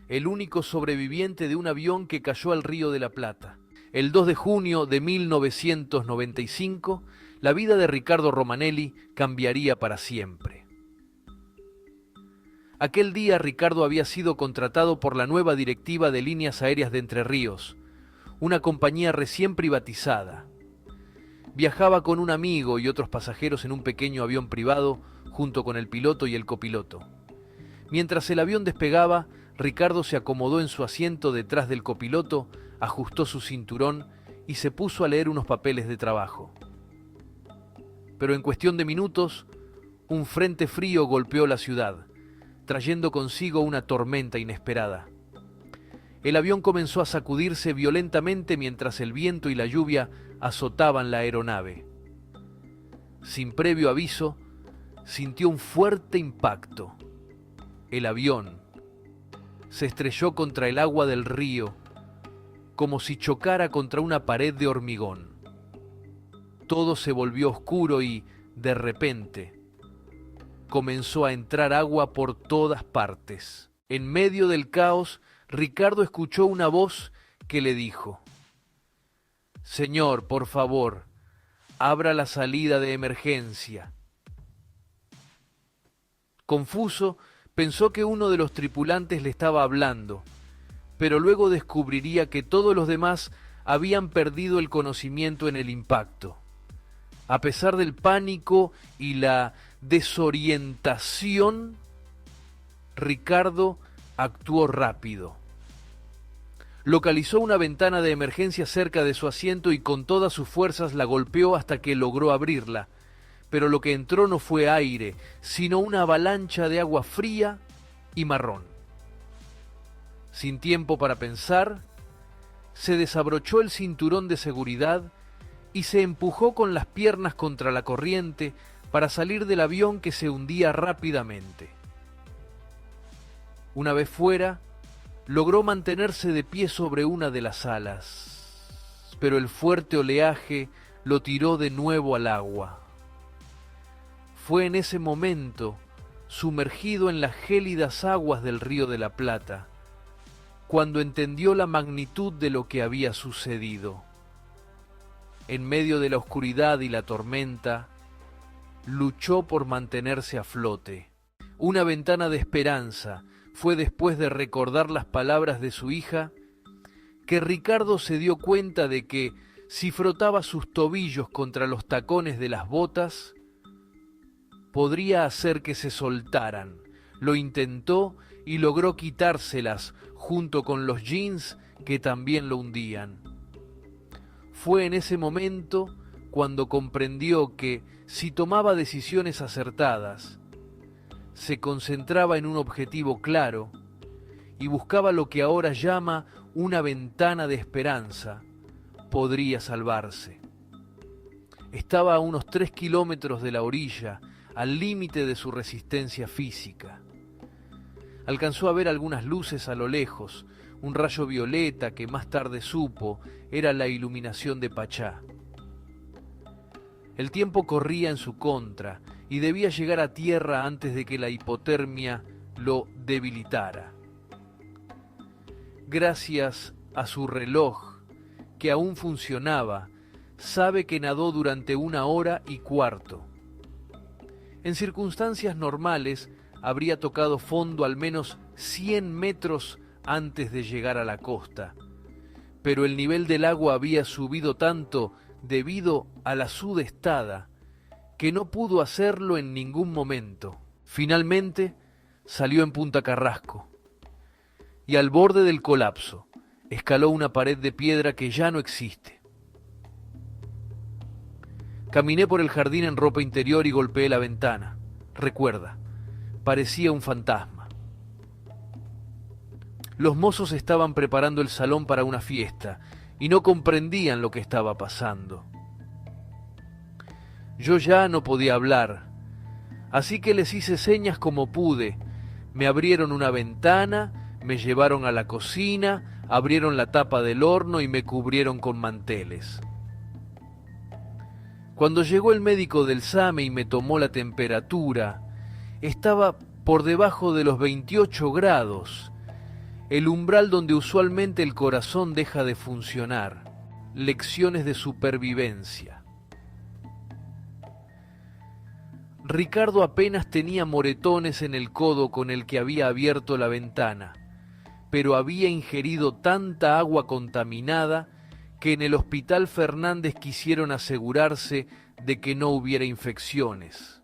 el único sobreviviente de un avión que cayó al Río de la Plata. El 2 de junio de 1995, la vida de Ricardo Romanelli cambiaría para siempre. Aquel día Ricardo había sido contratado por la nueva directiva de Líneas Aéreas de Entre Ríos, una compañía recién privatizada. Viajaba con un amigo y otros pasajeros en un pequeño avión privado junto con el piloto y el copiloto. Mientras el avión despegaba, Ricardo se acomodó en su asiento detrás del copiloto, ajustó su cinturón y se puso a leer unos papeles de trabajo. Pero en cuestión de minutos, un frente frío golpeó la ciudad, trayendo consigo una tormenta inesperada. El avión comenzó a sacudirse violentamente mientras el viento y la lluvia azotaban la aeronave. Sin previo aviso, sintió un fuerte impacto. El avión se estrelló contra el agua del río, como si chocara contra una pared de hormigón. Todo se volvió oscuro y, de repente, comenzó a entrar agua por todas partes. En medio del caos, Ricardo escuchó una voz que le dijo: «Señor, por favor, abra la salida de emergencia». Confuso, pensó que uno de los tripulantes le estaba hablando, pero luego descubriría que todos los demás habían perdido el conocimiento en el impacto. A pesar del pánico y la desorientación, Ricardo actuó rápido. Localizó una ventana de emergencia cerca de su asiento y con todas sus fuerzas la golpeó hasta que logró abrirla. Pero lo que entró no fue aire, sino una avalancha de agua fría y marrón. Sin tiempo para pensar, se desabrochó el cinturón de seguridad y se empujó con las piernas contra la corriente para salir del avión que se hundía rápidamente. Una vez fuera, logró mantenerse de pie sobre una de las alas, pero el fuerte oleaje lo tiró de nuevo al agua. Fue en ese momento, sumergido en las gélidas aguas del Río de la Plata, cuando entendió la magnitud de lo que había sucedido. En medio de la oscuridad y la tormenta, luchó por mantenerse a flote. Una ventana de esperanza fue después de recordar las palabras de su hija, que Ricardo se dio cuenta de que si frotaba sus tobillos contra los tacones de las botas, podría hacer que se soltaran. Lo intentó y logró quitárselas junto con los jeans que también lo hundían. Fue en ese momento cuando comprendió que, si tomaba decisiones acertadas, se concentraba en un objetivo claro y buscaba lo que ahora llama una ventana de esperanza, podría salvarse. Estaba a unos 3 kilómetros de la orilla, al límite de su resistencia física. Alcanzó a ver algunas luces a lo lejos, un rayo violeta que más tarde supo era la iluminación de Pachá. El tiempo corría en su contra y debía llegar a tierra antes de que la hipotermia lo debilitara. Gracias a su reloj, que aún funcionaba, sabe que nadó durante 1 hora y cuarto. En circunstancias normales, habría tocado fondo al menos 100 metros antes de llegar a la costa, pero el nivel del agua había subido tanto debido a la sudestada que no pudo hacerlo en ningún momento. Finalmente salió en Punta Carrasco y al borde del colapso escaló una pared de piedra que ya no existe. Caminé por el jardín en ropa interior y golpeé la ventana. Recuerda, parecía un fantasma. Los mozos estaban preparando el salón para una fiesta y no comprendían lo que estaba pasando. Yo ya no podía hablar, así que les hice señas como pude. Me abrieron una ventana, me llevaron a la cocina, abrieron la tapa del horno y me cubrieron con manteles. Cuando llegó el médico del SAME y me tomó la temperatura, estaba por debajo de los 28 grados. el umbral donde usualmente el corazón deja de funcionar, lecciones de supervivencia. Ricardo apenas tenía moretones en el codo con el que había abierto la ventana, pero había ingerido tanta agua contaminada que en el Hospital Fernández quisieron asegurarse de que no hubiera infecciones.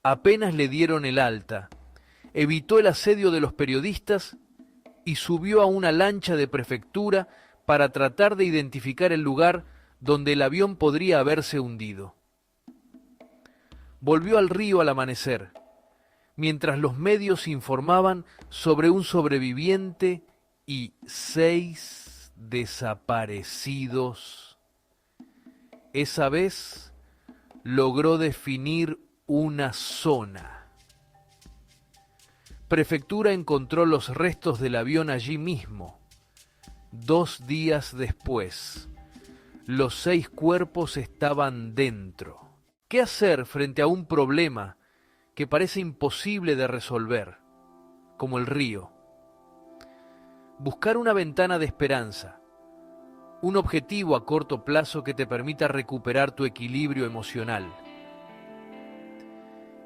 Apenas le dieron el alta, evitó el asedio de los periodistas y subió a una lancha de prefectura para tratar de identificar el lugar donde el avión podría haberse hundido. Volvió al río al amanecer, mientras los medios informaban sobre un sobreviviente y 6 desaparecidos. Esa vez logró definir una zona. Prefectura encontró los restos del avión allí mismo. 2 días después, los 6 cuerpos estaban dentro. ¿Qué hacer frente a un problema que parece imposible de resolver, como el río? Buscar una ventana de esperanza, un objetivo a corto plazo que te permita recuperar tu equilibrio emocional.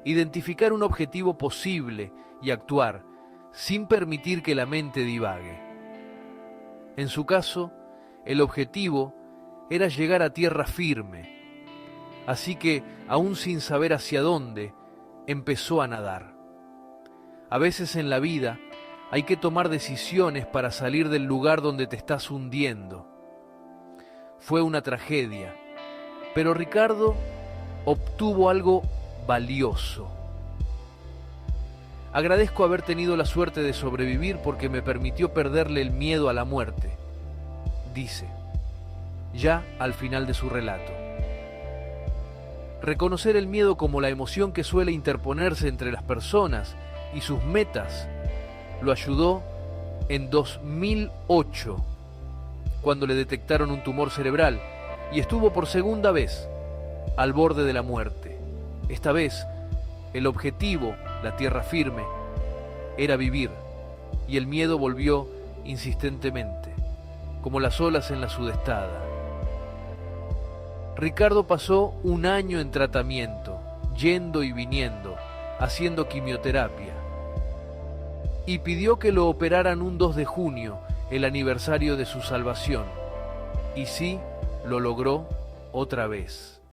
Identificar un objetivo posible y actuar sin permitir que la mente divague. En su caso, el objetivo era llegar a tierra firme, así que, aún sin saber hacia dónde, empezó a nadar. A veces en la vida hay que tomar decisiones para salir del lugar donde te estás hundiendo. Fue una tragedia, pero Ricardo obtuvo algo valioso. Agradezco haber tenido la suerte de sobrevivir porque me permitió perderle el miedo a la muerte, dice, ya al final de su relato. Reconocer el miedo como la emoción que suele interponerse entre las personas y sus metas lo ayudó en 2008, cuando le detectaron un tumor cerebral y estuvo por segunda vez al borde de la muerte. Esta vez, el objetivo, la tierra firme, era vivir, y el miedo volvió insistentemente, como las olas en la sudestada. Ricardo pasó 1 año en tratamiento, yendo y viniendo, haciendo quimioterapia, y pidió que lo operaran un 2 de junio, el aniversario de su salvación. Y sí, lo logró otra vez.